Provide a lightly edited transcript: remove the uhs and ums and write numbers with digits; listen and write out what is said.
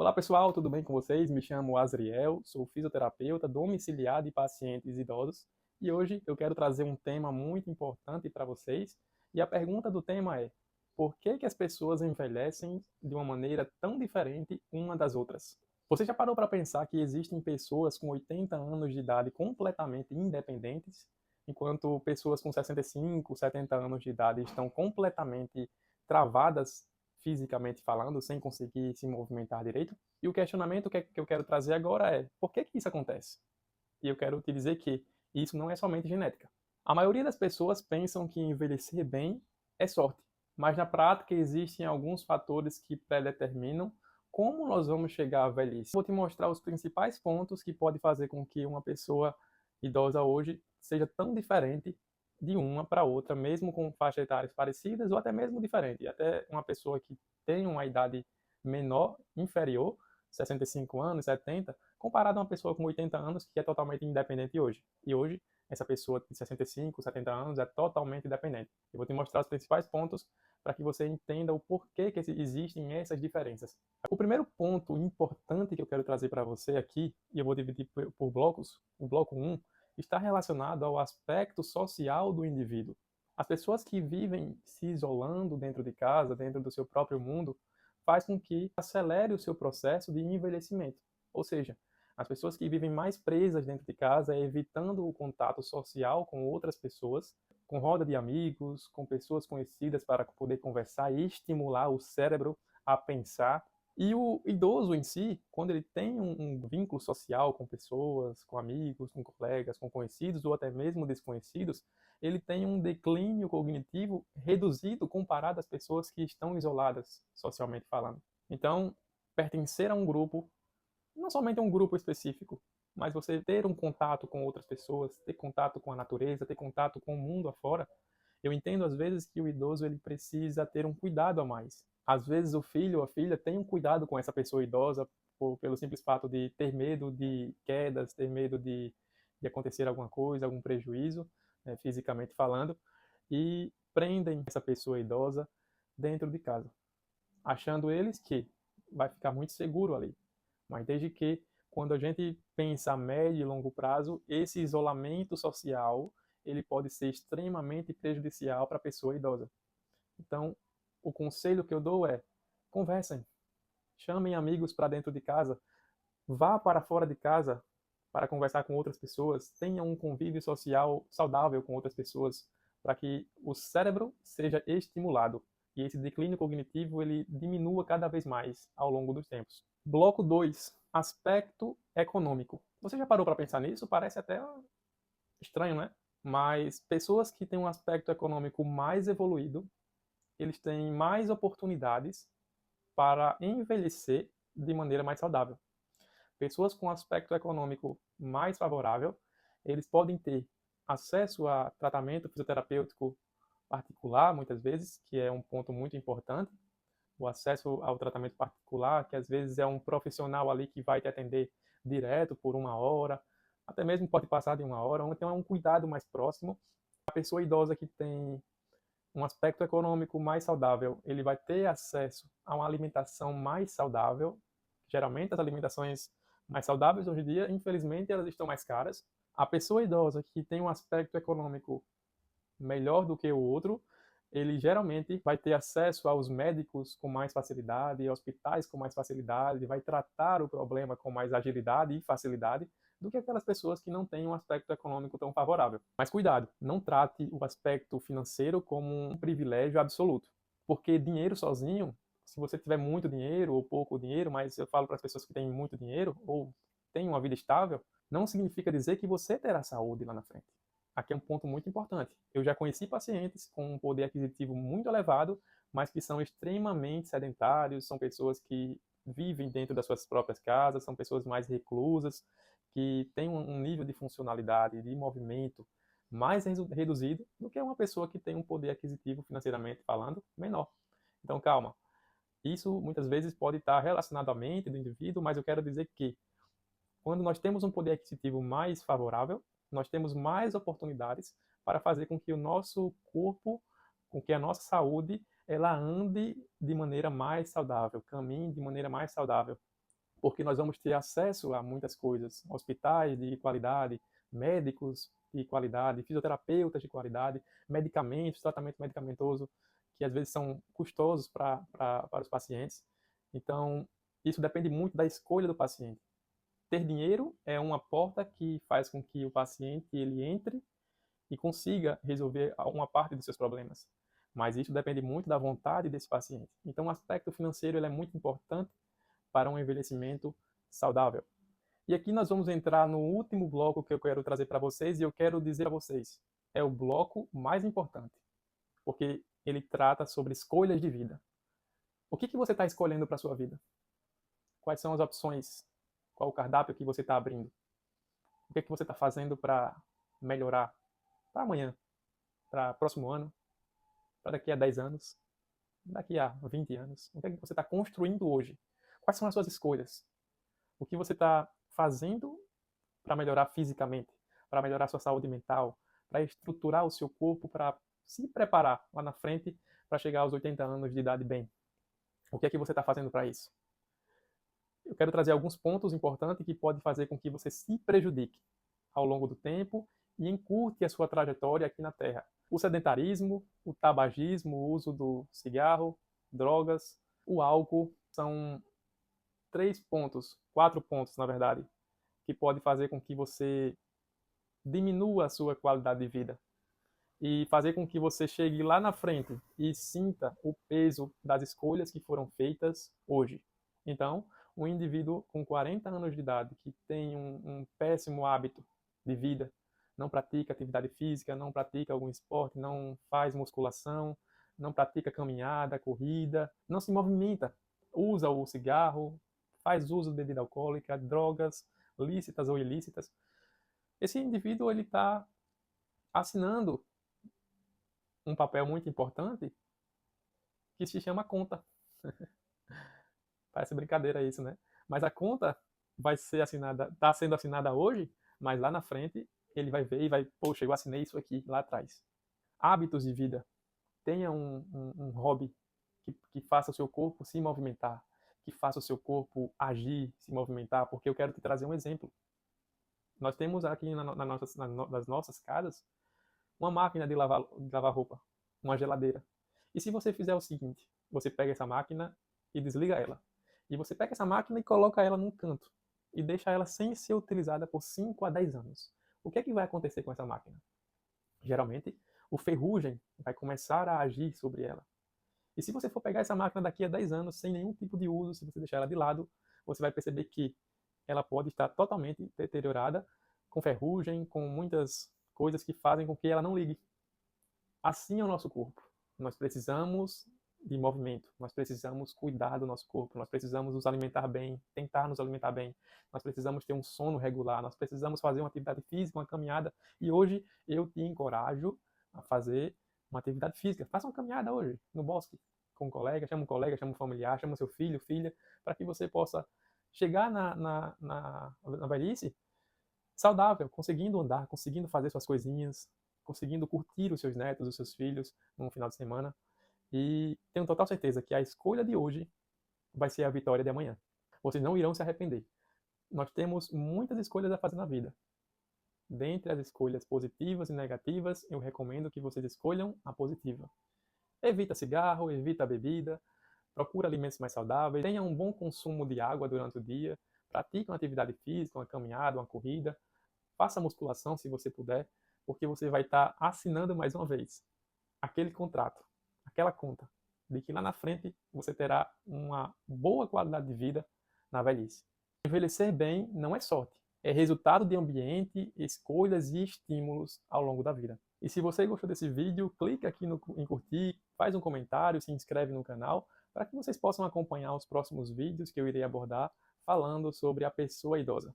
Olá pessoal, tudo bem com vocês? Me chamo Azriel, sou fisioterapeuta domiciliar de pacientes idosos e hoje eu quero trazer um tema muito importante para vocês. E a pergunta do tema é: por que que as pessoas envelhecem de uma maneira tão diferente uma das outras? Você já parou para pensar que existem pessoas com 80 anos de idade completamente independentes, enquanto pessoas com 65, 70 anos de idade estão completamente travadas fisicamente falando, sem conseguir se movimentar direito? E o questionamento que eu quero trazer agora é: por que que isso acontece? E eu quero te dizer que isso não é somente genética. A maioria das pessoas pensam que envelhecer bem é sorte, mas na prática existem alguns fatores que predeterminam como nós vamos chegar à velhice. Vou te mostrar os principais pontos que podem fazer com que uma pessoa idosa hoje seja tão diferente de uma para outra, mesmo com faixas etárias parecidas ou até mesmo diferente. Até uma pessoa que tem uma idade menor, inferior, 65 anos, 70, comparado a uma pessoa com 80 anos que é totalmente independente hoje. E hoje, essa pessoa de 65, 70 anos é totalmente independente. Eu vou te mostrar os principais pontos para que você entenda o porquê que existem essas diferenças. O primeiro ponto importante que eu quero trazer para você aqui, e eu vou dividir por blocos, o bloco 1, está relacionado ao aspecto social do indivíduo. As pessoas que vivem se isolando dentro de casa, dentro do seu próprio mundo, faz com que acelere o seu processo de envelhecimento. Ou seja, as pessoas que vivem mais presas dentro de casa, evitando o contato social com outras pessoas, com roda de amigos, com pessoas conhecidas para poder conversar e estimular o cérebro a pensar. E o idoso em si, quando ele tem um vínculo social com pessoas, com amigos, com colegas, com conhecidos ou até mesmo desconhecidos, ele tem um declínio cognitivo reduzido comparado às pessoas que estão isoladas, socialmente falando. Então, pertencer a um grupo, não somente a um grupo específico, mas você ter um contato com outras pessoas, ter contato com a natureza, ter contato com o mundo afora. Eu entendo às vezes que o idoso ele precisa ter um cuidado a mais. Às vezes o filho ou a filha tem um cuidado com essa pessoa idosa pelo simples fato de ter medo de quedas, ter medo de acontecer alguma coisa, algum prejuízo, né, fisicamente falando, e prendem essa pessoa idosa dentro de casa, achando eles que vai ficar muito seguro ali. Mas desde que, quando a gente pensa a médio e longo prazo, esse isolamento social ele pode ser extremamente prejudicial para a pessoa idosa. Então, o conselho que eu dou é: conversem, chamem amigos para dentro de casa, vá para fora de casa para conversar com outras pessoas, tenha um convívio social saudável com outras pessoas, para que o cérebro seja estimulado e esse declínio cognitivo ele diminua cada vez mais ao longo dos tempos. Bloco 2, aspecto econômico. Você já parou para pensar nisso? Parece até estranho, né? Mas pessoas que têm um aspecto econômico mais evoluído, eles têm mais oportunidades para envelhecer de maneira mais saudável. Pessoas com aspecto econômico mais favorável, eles podem ter acesso a tratamento fisioterapêutico particular, muitas vezes, que é um ponto muito importante, o acesso ao tratamento particular, que às vezes é um profissional ali que vai te atender direto por uma hora, até mesmo pode passar de uma hora, então é um cuidado mais próximo. A pessoa idosa que tem um aspecto econômico mais saudável, ele vai ter acesso a uma alimentação mais saudável. Geralmente as alimentações mais saudáveis hoje em dia, infelizmente, elas estão mais caras. A pessoa idosa que tem um aspecto econômico melhor do que o outro, ele geralmente vai ter acesso aos médicos com mais facilidade, hospitais com mais facilidade, vai tratar o problema com mais agilidade e facilidade do que aquelas pessoas que não têm um aspecto econômico tão favorável. Mas cuidado, não trate o aspecto financeiro como um privilégio absoluto, porque dinheiro sozinho, se você tiver muito dinheiro ou pouco dinheiro, mas eu falo para as pessoas que têm muito dinheiro ou têm uma vida estável, não significa dizer que você terá saúde lá na frente. Aqui é um ponto muito importante. Eu já conheci pacientes com um poder aquisitivo muito elevado, mas que são extremamente sedentários, são pessoas que vivem dentro das suas próprias casas, são pessoas mais reclusas, que têm um nível de funcionalidade, de movimento mais reduzido do que uma pessoa que tem um poder aquisitivo, financeiramente falando, menor. Então, calma. Isso muitas vezes pode estar relacionado à mente do indivíduo, mas eu quero dizer que quando nós temos um poder aquisitivo mais favorável, nós temos mais oportunidades para fazer com que o nosso corpo, com que a nossa saúde, ela ande de maneira mais saudável, caminhe de maneira mais saudável. porque nós vamos ter acesso a muitas coisas, hospitais de qualidade, médicos de qualidade, fisioterapeutas de qualidade, medicamentos, tratamento medicamentoso, que às vezes são custosos para os pacientes. Então, isso depende muito da escolha do paciente. Ter dinheiro é uma porta que faz com que o paciente ele entre e consiga resolver uma parte dos seus problemas. Mas isso depende muito da vontade desse paciente. Então, o aspecto financeiro ele é muito importante para um envelhecimento saudável. E aqui nós vamos entrar no último bloco que eu quero trazer para vocês, e eu quero dizer a vocês, é o bloco mais importante, porque ele trata sobre escolhas de vida. O que você está escolhendo para a sua vida? Quais são as opções? Qual o cardápio que você está abrindo? O que você está fazendo para melhorar para amanhã, para o próximo ano, para daqui a 10 anos, daqui a 20 anos? O que você está construindo hoje? Quais são as suas escolhas? O que você está fazendo para melhorar fisicamente, para melhorar a sua saúde mental, para estruturar o seu corpo, para se preparar lá na frente para chegar aos 80 anos de idade bem? O que é que você está fazendo para isso? Eu quero trazer alguns pontos importantes que podem fazer com que você se prejudique ao longo do tempo e encurte a sua trajetória aqui na Terra. O sedentarismo, o tabagismo, o uso do cigarro, drogas, o álcool, são 4 pontos, na verdade, que pode fazer com que você diminua a sua qualidade de vida e fazer com que você chegue lá na frente e sinta o peso das escolhas que foram feitas hoje. Então, um indivíduo com 40 anos de idade que tem um péssimo hábito de vida, não pratica atividade física, não pratica algum esporte, não faz musculação, não pratica caminhada, corrida, não se movimenta, usa o cigarro, faz uso de bebida alcoólica, drogas, lícitas ou ilícitas, esse indivíduo ele está assinando um papel muito importante que se chama conta. Parece brincadeira isso, né? Mas a conta vai ser assinada, está sendo assinada hoje, mas lá na frente ele vai ver e vai, poxa, eu assinei isso aqui lá atrás. Hábitos de vida. Tenha um hobby que faça o seu corpo se movimentar, que faça o seu corpo agir, se movimentar, porque eu quero te trazer um exemplo. Nós temos aqui nas nossas casas uma máquina de lavar roupa, uma geladeira. E se você fizer o seguinte, você pega essa máquina e desliga ela. E você pega essa máquina e coloca ela num canto. E deixa ela sem ser utilizada por 5 a 10 anos. O que é que vai acontecer com essa máquina? Geralmente, o ferrugem vai começar a agir sobre ela. E se você for pegar essa máquina daqui a 10 anos, sem nenhum tipo de uso, se você deixar ela de lado, você vai perceber que ela pode estar totalmente deteriorada, com ferrugem, com muitas coisas que fazem com que ela não ligue. Assim é o nosso corpo. Nós precisamos de movimento, nós precisamos cuidar do nosso corpo, nós precisamos nos alimentar bem, tentar nos alimentar bem, nós precisamos ter um sono regular, nós precisamos fazer uma atividade física, uma caminhada. E hoje eu te encorajo a fazer uma atividade física. Faça uma caminhada hoje, no bosque, com um colega, chama um familiar, chama seu filho, filha, para que você possa chegar na velhice saudável, conseguindo andar, conseguindo fazer suas coisinhas, conseguindo curtir os seus netos, os seus filhos num final de semana. E tenho total certeza que a escolha de hoje vai ser a vitória de amanhã. Vocês não irão se arrepender. Nós temos muitas escolhas a fazer na vida. Dentre as escolhas positivas e negativas, eu recomendo que vocês escolham a positiva. Evita cigarro, evita bebida, procura alimentos mais saudáveis, tenha um bom consumo de água durante o dia, pratique uma atividade física, uma caminhada, uma corrida, faça musculação se você puder, porque você vai estar assinando mais uma vez aquele contrato, aquela conta, de que lá na frente você terá uma boa qualidade de vida na velhice. Envelhecer bem não é sorte, é resultado de ambiente, escolhas e estímulos ao longo da vida. E se você gostou desse vídeo, clica aqui em curtir, faz um comentário, se inscreve no canal, para que vocês possam acompanhar os próximos vídeos que eu irei abordar falando sobre a pessoa idosa.